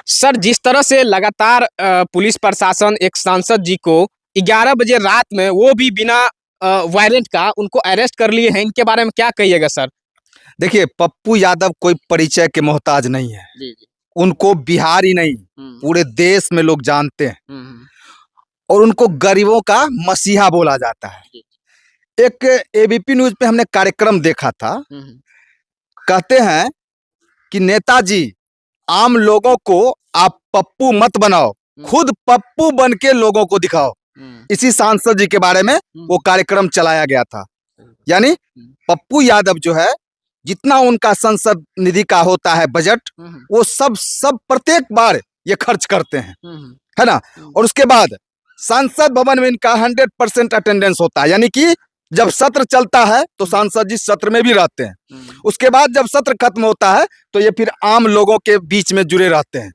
Sir, जिस तरह से लगातार पुलिस प्रशासन एक सांसद जी को 11 बजे रात में वो भी बिना वारंट का उनको अरेस्ट कर लिए हैं, इनके बारे में क्या कहिएगा सर? देखिए, पप्पू यादव कोई परिचय के मोहताज नहीं है। जी, जी। उनको बिहार ही नहीं पूरे देश में लोग जानते हैं हुँ, और उनको गरीबों का मसीहा बोला जाता है। जी। एक एबीपी न्यूज पे हमने कार्यक्रम देखा था। हुँ, कहते हैं कि नेताजी, आम लोगों को आप पप्पू मत बनाओ, खुद पप्पू बन के लोगों को दिखाओ। इसी सांसद जी के बारे में वो कार्यक्रम चलाया गया था। यानी पप्पू यादव जो है, जितना उनका संसद निधि का होता है बजट, वो सब प्रत्येक बार ये खर्च करते हैं, है ना। और उसके बाद सांसद भवन में इनका 100% अटेंडेंस होता है। यानी कि जब सत्र चलता है तो सांसद जी सत्र में भी रहते हैं। उसके बाद जब सत्र खत्म होता है तो ये फिर आम लोगों के बीच में जुड़े रहते हैं।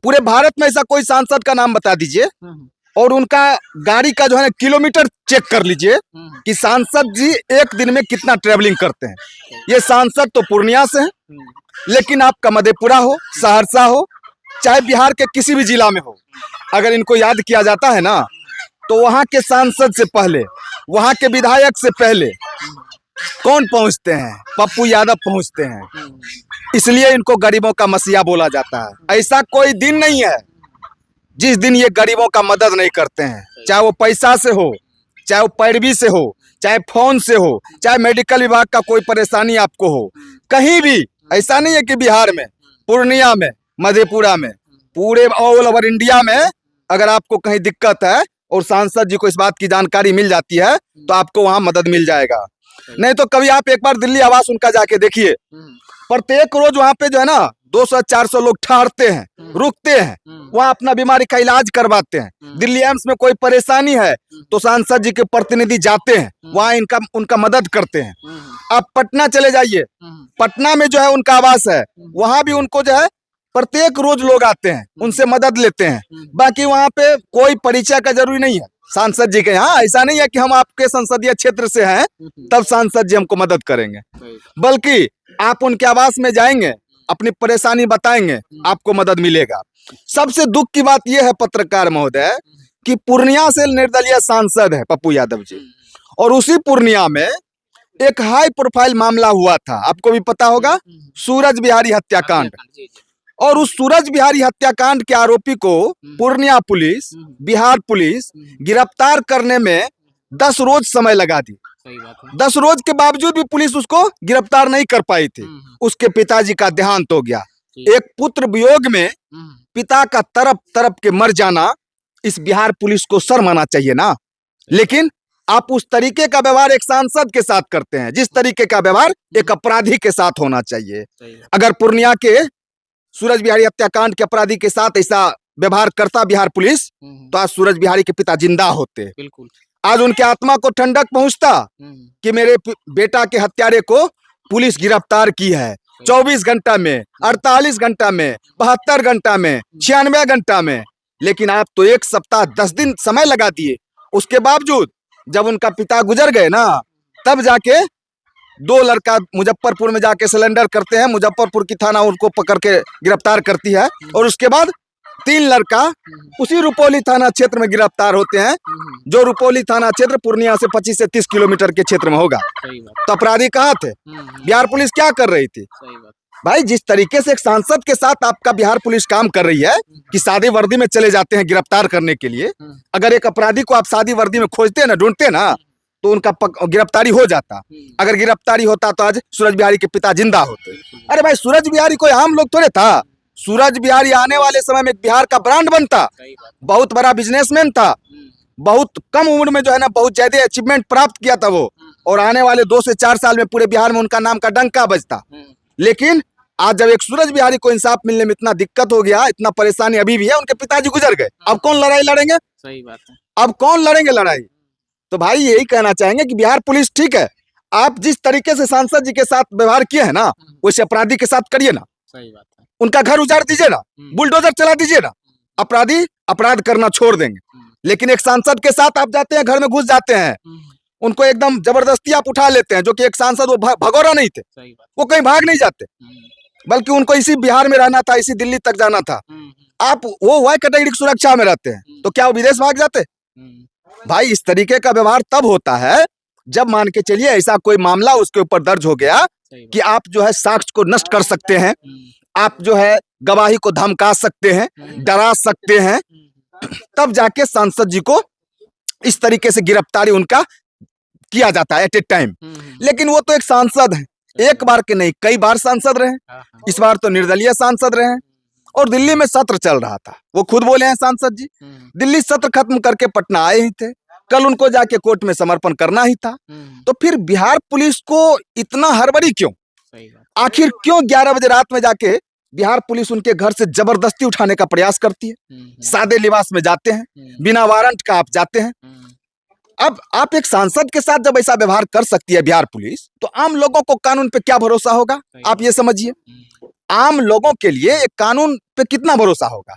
पूरे भारत में ऐसा कोई सांसद का नाम बता दीजिए और उनका गाड़ी का जो है किलोमीटर चेक कर लीजिए कि सांसद जी एक दिन में कितना ट्रेवलिंग करते हैं। ये सांसद तो पूर्णिया से हैं, लेकिन आपका मधेपुरा हो, सहरसा हो, चाहे बिहार के किसी भी जिला में हो, अगर इनको याद किया जाता है ना, तो वहां के सांसद से पहले, वहां के विधायक से पहले कौन पहुंचते हैं? पप्पू यादव पहुंचते हैं। इसलिए इनको गरीबों का मसीहा बोला जाता है। ऐसा कोई दिन नहीं है जिस दिन ये गरीबों का मदद नहीं करते हैं, चाहे वो पैसा से हो, चाहे वो पैरवी से हो, चाहे फोन से हो, चाहे मेडिकल विभाग का कोई परेशानी आपको हो, कहीं भी। ऐसा नहीं है कि बिहार में, पूर्णिया में, मधेपुरा में, पूरे ऑल ओवर इंडिया में अगर आपको कहीं दिक्कत है और सांसद जी को इस बात की जानकारी मिल जाती है तो आपको वहां मदद मिल जाएगा। नहीं तो कभी आप एक बार दिल्ली आवास उनका जाके देखिए, प्रत्येक रोज वहां पे जो है ना 200-400 लोग ठहरते हैं, रुकते हैं, वहां अपना बीमारी का इलाज करवाते हैं। दिल्ली एम्स में कोई परेशानी है तो सांसद जी के प्रतिनिधि जाते हैं, वहां उनका मदद करते हैं। आप पटना चले जाइए, पटना में जो है उनका आवास है, वहां भी उनको जो है प्रत्येक रोज लोग आते हैं, उनसे मदद लेते हैं। बाकी वहां पे कोई परिचय का जरूरी नहीं है सांसद जी के यहाँ। ऐसा नहीं है कि हम आपके संसदीय क्षेत्र से हैं तब सांसद जी हमको मदद करेंगे, बल्कि आप उनके आवास में जाएंगे, अपनी परेशानी बताएंगे, आपको मदद मिलेगा। सबसे दुख की बात यह है पत्रकार महोदय कि पूर्णिया से निर्दलीय सांसद है पप्पू यादव जी, और उसी पूर्णिया में एक हाई प्रोफाइल मामला हुआ था, आपको भी पता होगा, सूरज बिहारी हत्याकांड। और उस सूरज बिहारी हत्याकांड के आरोपी को पूर्णिया पुलिस, बिहार पुलिस गिरफ्तार करने में 10 रोज समय लगा दी। 10 रोज के बावजूद भी पुलिस उसको गिरफ्तार नहीं कर पाई थी। उसके पिताजी का देहांत हो गया। एक पुत्र वियोग में पिता का तरफ तरफ के मर जाना, इस बिहार पुलिस को शर्म आना चाहिए ना। लेकिन आप उस तरीके का व्यवहार एक सांसद के साथ करते हैं जिस तरीके का व्यवहार एक अपराधी के साथ होना चाहिए। अगर पूर्णिया के सूरज बिहारी हत्याकांड के अपराधी के साथ ऐसा व्यवहार करता बिहार पुलिस तो आज सूरज बिहारी के पिता जिंदा होते। बिल्कुल। आज उनके आत्मा को ठंडक पहुंचता कि मेरे बेटा के हत्यारे को पुलिस गिरफ्तार की है 24 घंटा में, 48 घंटा में, 72 घंटा में, 96 घंटा में। लेकिन आप तो 1 सप्ताह 10 दिन समय लगा दिए। उसके बावजूद जब उनका पिता गुजर गए ना, तब जाके 2 लड़का मुजफ्फरपुर में जाके सिलेंडर करते हैं, मुजफ्फरपुर की थाना उनको पकड़ के गिरफ्तार करती है, और उसके बाद 3 लड़का उसी रुपौली थाना क्षेत्र में गिरफ्तार होते हैं, जो रुपौली थाना क्षेत्र पूर्णिया से 25 से 30 किलोमीटर के क्षेत्र में होगा। तो अपराधी कहाँ थे? बिहार पुलिस क्या कर रही थी? भाई, जिस तरीके से एक सांसद के साथ आपका बिहार पुलिस काम कर रही है कि सादी वर्दी में चले जाते हैं गिरफ्तार करने के लिए, अगर एक अपराधी को आप सादी वर्दी में खोजते ना, ढूंढते ना, तो उनका गिरफ्तारी हो जाता। अगर गिरफ्तारी होता तो आज सूरज बिहारी के पिता जिंदा होते। अरे भाई, सूरज बिहारी कोई आम लोग थोड़े था। सूरज बिहारी आने वाले समय में बिहार का ब्रांड बनता, बहुत बड़ा बिजनेसमैन था, बहुत कम उम्र में जो है ना बहुत ज्यादा अचीवमेंट प्राप्त किया था वो, और आने वाले 2 से 4 साल में पूरे बिहार में उनका नाम का डंका बजता। लेकिन आज जब एक सूरज बिहारी को इंसाफ मिलने में इतना दिक्कत हो गया, इतना परेशानी अभी भी है, उनके पिताजी गुजर गए, अब कौन लड़ाई लड़ेंगे? सही बात है। अब कौन लड़ेंगे लड़ाई? तो भाई यही कहना चाहेंगे कि बिहार पुलिस ठीक है, आप जिस तरीके से सांसद जी के साथ व्यवहार किए हैं ना, वैसे अपराधी के साथ करिए ना। सही बात है। उनका घर उजाड़ दीजिए ना, बुलडोजर चला दीजिए ना, अपराधी अपराध करना छोड़ देंगे। लेकिन एक सांसद के साथ आप जाते हैं, घर में घुस जाते हैं, उनको एकदम जबरदस्ती आप उठा लेते हैं, जो कि एक सांसद वो भगोरा नहीं थे, वो कहीं भाग नहीं जाते। बल्कि उनको इसी बिहार में रहना था, इसी दिल्ली तक जाना था। आप वो वाई कैटेगरी की सुरक्षा में रहते हैं तो क्या वो विदेश भाग जाते? भाई इस तरीके का व्यवहार तब होता है जब मान के चलिए ऐसा कोई मामला उसके ऊपर दर्ज हो गया कि आप जो है साक्ष्य को नष्ट कर सकते हैं, आप जो है गवाही को धमका सकते हैं, डरा सकते हैं, तब जाके सांसद जी को इस तरीके से गिरफ्तारी उनका किया जाता है एट ए टाइम। लेकिन वो तो एक सांसद है, एक बार के नहीं कई बार सांसद रहे, इस बार तो निर्दलीय सांसद रहे और दिल्ली में सत्र चल रहा था। वो खुद बोले हैं सांसद जी, दिल्ली सत्र खत्म करके पटना आए ही थे, कल उनको जाके कोर्ट में समर्पण करना ही था। तो फिर बिहार पुलिस को इतना हड़बड़ी क्यों? आखिर क्यों 11 बजे रात में जाके बिहार पुलिस उनके घर से जबरदस्ती उठाने का प्रयास करती है? सादे लिबास में जाते हैं, बिना वारंट का आप जाते हैं। अब आप एक सांसद के साथ जब ऐसा व्यवहार कर सकती है बिहार पुलिस, तो आम लोगों को कानून पे क्या भरोसा होगा? आप ये समझिए, आम लोगों के लिए एक कानून पे कितना भरोसा होगा?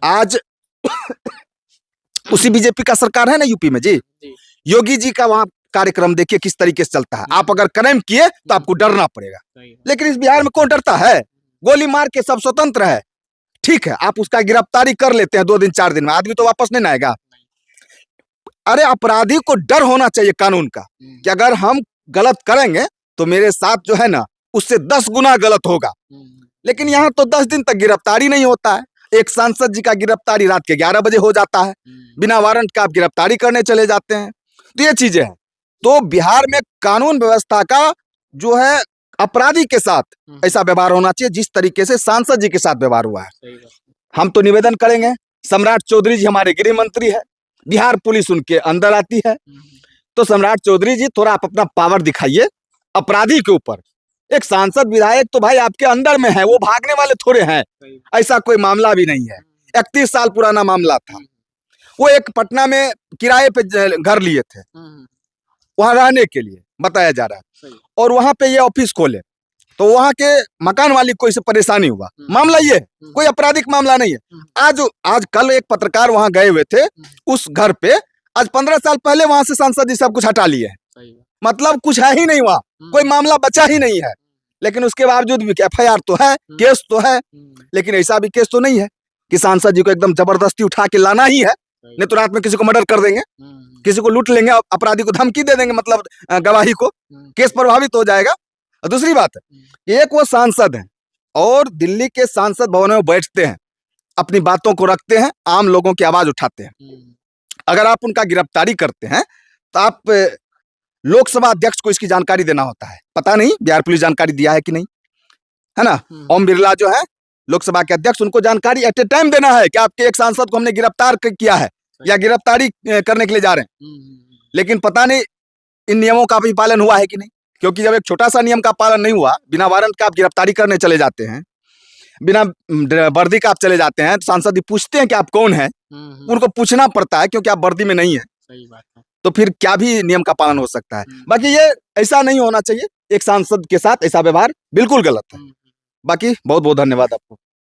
आज उसी बीजेपी का सरकार है ना यूपी में जी, योगी जी का वहां कार्यक्रम देखिए किस तरीके से चलता है। आप अगर क्राइम किए तो आपको डरना पड़ेगा, लेकिन इस बिहार में कौन डरता है? गोली मार के सब स्वतंत्र है, ठीक है, आप उसका गिरफ्तारी कर लेते हैं 2 दिन 4 दिन में, आदमी तो वापस नहीं आएगा। अरे अपराधी को डर होना चाहिए कानून का कि अगर हम गलत करेंगे तो मेरे साथ जो है ना उससे 10 गुना गलत होगा। लेकिन यहाँ तो 10 दिन तक गिरफ्तारी नहीं होता है। एक सांसद जी का गिरफ्तारी रात के 11 बजे हो जाता है, बिना वारंट का आप गिरफ्तारी करने चले जाते हैं। तो ये चीजें हैं। तो बिहार में कानून व्यवस्था का जो है अपराधी के साथ ऐसा व्यवहार होना चाहिए जिस तरीके से सांसद जी के साथ व्यवहार हुआ है। हम तो निवेदन करेंगे, सम्राट चौधरी जी हमारे गृह मंत्री है, बिहार पुलिस उनके अंदर आती है, तो सम्राट चौधरी जी थोड़ा आप अपना पावर दिखाइए अपराधी के ऊपर। एक सांसद विधायक तो भाई आपके अंदर में है, वो भागने वाले थोड़े हैं, ऐसा कोई मामला भी नहीं है। 31 साल पुराना मामला था। वो एक पटना में किराए पे घर लिए थे वहां रहने के लिए, बताया जा रहा है, और वहां पे ये ऑफिस खोले तो वहां के मकान मालिक को इससे परेशानी हुआ। मामला ये कोई आपराधिक मामला नहीं है। आज कल एक पत्रकार वहां गए हुए थे उस घर पे, आज 15 साल पहले वहां से सांसद जी सब कुछ हटा लिए हैं, मतलब कुछ है ही नहीं वहां, कोई मामला बचा ही नहीं है। लेकिन उसके बावजूद भी FIR तो है, केस तो है, लेकिन ऐसा भी केस तो नहीं है कि सांसद जी को एकदम जबरदस्ती उठा के लाना ही है, नहीं तो रात में किसी को मर्डर कर देंगे, किसी को लूट लेंगे, अपराधी को धमकी दे देंगे, मतलब गवाही को, केस प्रभावित हो जाएगा। और दूसरी बात है, एक वो सांसद हैं और दिल्ली के सांसद भवन में बैठते हैं, अपनी बातों को रखते हैं, आम लोगों की आवाज उठाते हैं। अगर आप उनका गिरफ्तारी करते हैं तो आप लोकसभा अध्यक्ष को इसकी जानकारी देना होता है। पता नहीं बिहार पुलिस जानकारी दिया है कि नहीं, है ना? ओम बिरला जो है लोकसभा के अध्यक्ष, उनको जानकारी एट ए टाइम देना है कि आपके एक सांसद को हमने गिरफ्तार किया है या गिरफ्तारी करने के लिए जा रहे हैं। लेकिन पता नहीं इन नियमों का भी पालन हुआ है कि नहीं, क्योंकि जब एक छोटा सा नियम का पालन नहीं हुआ, बिना वारंट का आप गिरफ्तारी करने चले जाते हैं, बिना वर्दी का आप चले जाते हैं, तो सांसद जी पूछते हैं कि आप कौन है, उनको पूछना पड़ता है क्योंकि आप वर्दी में नहीं है। सही बात है। तो फिर क्या भी नियम का पालन हो सकता है? बाकी ये ऐसा नहीं होना चाहिए, एक सांसद के साथ ऐसा व्यवहार बिल्कुल गलत है। बाकी बहुत बहुत धन्यवाद आपको।